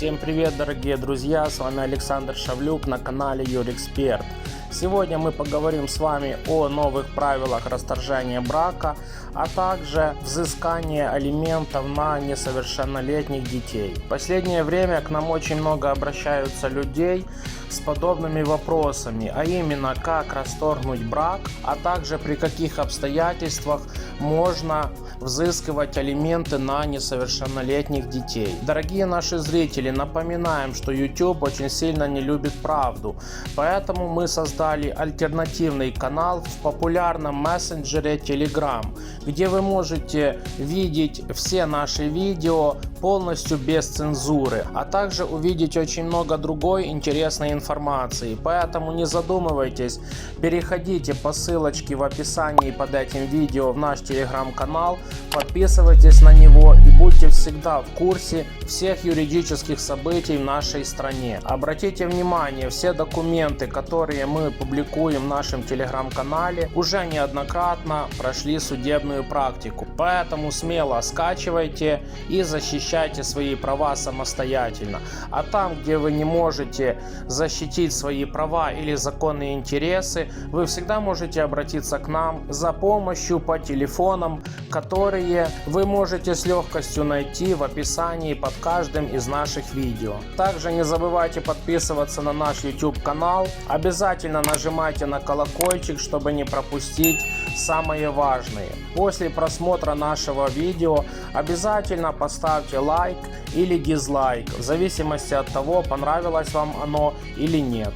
Всем привет, дорогие друзья, с вами Александр Шавлюк на канале Юрексперт. Сегодня мы поговорим с вами о новых правилах расторжения брака, а также взыскания алиментов на несовершеннолетних детей. В последнее время к нам очень много обращаются людей с подобными вопросами, а именно как расторгнуть брак, а также при каких обстоятельствах можно взыскивать алименты на несовершеннолетних детей. Дорогие наши зрители, напоминаем, что YouTube очень сильно не любит правду, поэтому мы создали альтернативный канал в популярном мессенджере Telegram, где вы можете видеть все наши видео полностью без цензуры, а также увидеть очень много другой интересной информации. Поэтому не задумывайтесь, переходите по ссылочке в описании под этим видео в наш телеграм-канал, подписывайтесь на него и будьте всегда в курсе всех юридических событий в нашей стране. Обратите внимание, все документы, которые мы публикуем в нашем телеграм-канале, уже неоднократно прошли судебную практику. Поэтому смело скачивайте и защищайте свои права самостоятельно. А там, где вы не можете защитить свои права или законные интересы, вы всегда можете обратиться к нам за помощью по телефонам, которые вы можете с легкостью найти в описании под каждым из наших видео. Также не забывайте подписываться на наш YouTube канал, обязательно нажимайте на колокольчик, чтобы не пропустить самые важные. После просмотра нашего видео обязательно поставьте лайк или дизлайк, в зависимости от того, понравилось вам оно или нет.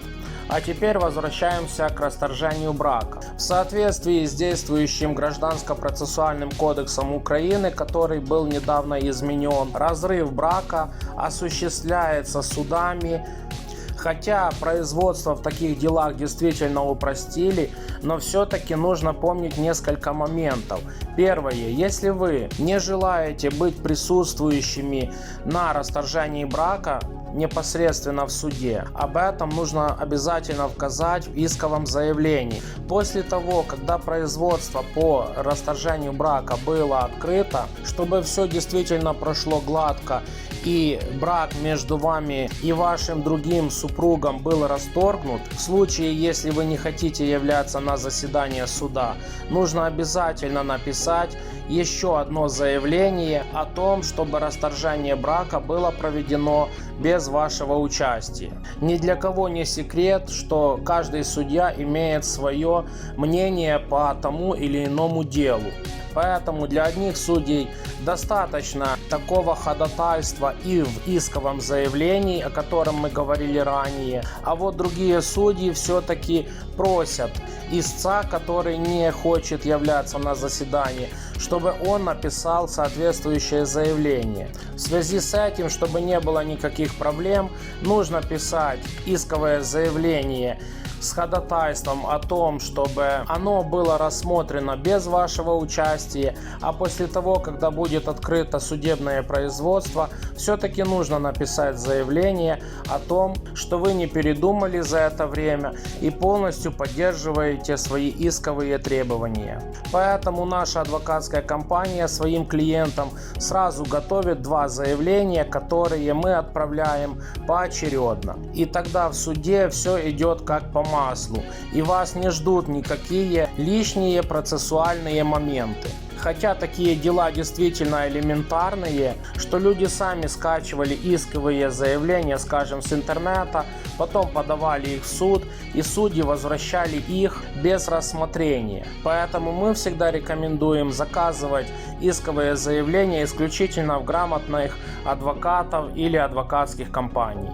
А теперь возвращаемся к расторжению брака. В соответствии с действующим Гражданско-процессуальным кодексом Украины, который был недавно изменен, разрыв брака осуществляется судами. Хотя производство в таких делах действительно упростили, но все-таки нужно помнить несколько моментов. Первое. Если вы не желаете быть присутствующими на расторжении брака непосредственно в суде, об этом нужно обязательно указать в исковом заявлении. После того, когда производство по расторжению брака было открыто, чтобы все действительно прошло гладко и брак между вами и вашим другим супругом был расторгнут, в случае, если вы не хотите являться на заседание суда, нужно обязательно написать еще одно заявление о том, чтобы расторжение брака было проведено без вашего участия. Ни для кого не секрет, что каждый судья имеет свое мнение по тому или иному делу. Поэтому для одних судей достаточно такого ходатайства и в исковом заявлении, о котором мы говорили ранее. А вот другие судьи все-таки просят истца, который не хочет являться на заседании, чтобы он написал соответствующее заявление. В связи с этим, чтобы не было никаких проблем, нужно писать исковое заявление с ходатайством о том, чтобы оно было рассмотрено без вашего участия, а после того, когда будет открыто судебное производство, все-таки нужно написать заявление о том, что вы не передумали за это время и полностью поддерживаете свои исковые требования. Поэтому наша адвокатская компания своим клиентам сразу готовит два заявления, которые мы отправляем поочередно. И тогда в суде все идет как по маслу, и вас не ждут никакие лишние процессуальные моменты. Хотя такие дела действительно элементарные, что люди сами скачивали исковые заявления, скажем, с интернета, потом подавали их в суд, и судьи возвращали их без рассмотрения. Поэтому мы всегда рекомендуем заказывать исковые заявления исключительно в грамотных адвокатов или адвокатских компаний.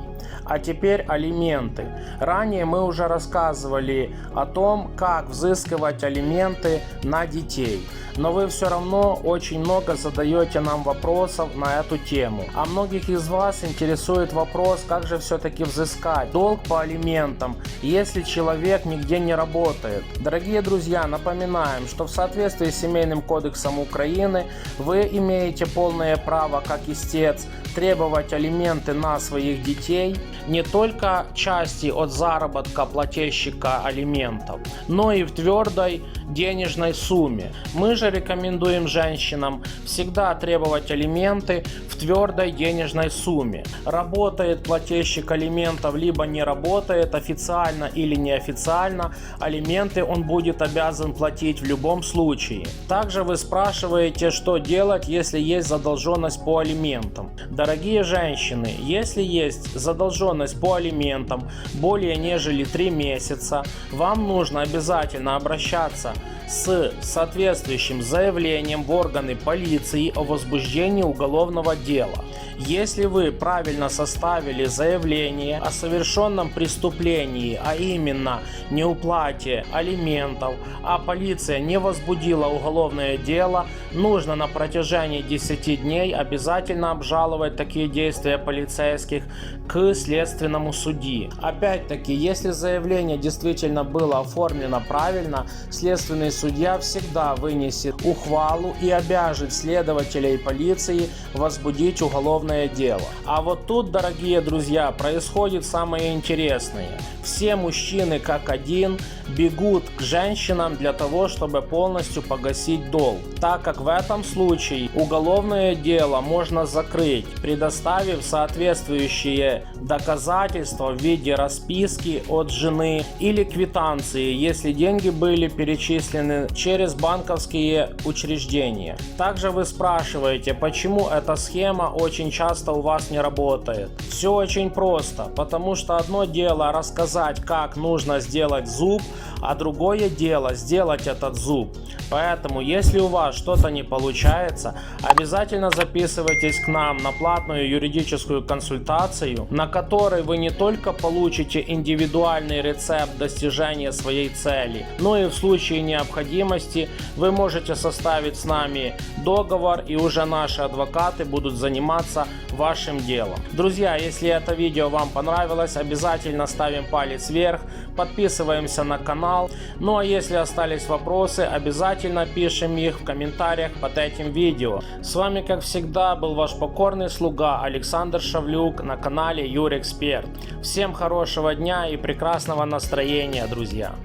А теперь алименты. Ранее мы уже рассказывали о том, как взыскивать алименты на детей. Но вы все равно очень много задаете нам вопросов на эту тему. А многих из вас интересует вопрос, как же все-таки взыскать долг по алиментам, если человек нигде не работает. Дорогие друзья, напоминаем, что в соответствии с Семейным кодексом Украины вы имеете полное право как истец требовать алименты на своих детей не только части от заработка плательщика алиментов, но и в твердой денежной сумме. Мы же рекомендуем женщинам всегда требовать алименты в твердой денежной сумме. Работает плательщик алиментов либо не работает, официально или неофициально, алименты он будет обязан платить в любом случае. Также вы спрашиваете, что делать, если есть задолженность по алиментам. Дорогие женщины, если есть задолженность по алиментам более нежели 3 месяца, вам нужно обязательно обращаться с соответствующим заявлением в органы полиции о возбуждении уголовного дела. Если вы правильно составили заявление о совершенном преступлении, а именно неуплате алиментов, а полиция не возбудила уголовное дело, нужно на протяжении 10 дней обязательно обжаловать такие действия полицейских к следственному судьи. Опять-таки, если заявление действительно было оформлено правильно, следственный судья всегда вынесет ухвалу и обяжет следователей полиции возбудить уголовное дело. А вот тут, дорогие друзья, происходит самое интересное. Все мужчины как один бегут к женщинам для того, чтобы полностью погасить долг, так как в этом случае уголовное дело можно закрыть, предоставив соответствующие доказательства в виде расписки от жены или квитанции, если деньги были перечислены через банковские учреждения. Также вы спрашиваете, почему эта схема очень часто у вас не работает. Все очень просто, потому что одно дело рассказать, как нужно сделать зуб, а другое дело сделать этот зуб. Поэтому, если у вас что-то не получается, обязательно записывайтесь к нам на платную юридическую консультацию, на которой вы не только получите индивидуальный рецепт достижения своей цели, но и в случае необходимости вы можете составить с нами договор, и уже наши адвокаты будут заниматься вашим делом. Друзья, если это видео вам понравилось, обязательно ставим палец вверх, подписываемся на канал. Ну а если остались вопросы, обязательно пишем их в комментариях под этим видео. С вами, как всегда, был ваш покорный слуга Александр Шавлюк на канале Юрексперт. Всем хорошего дня и прекрасного настроения, друзья!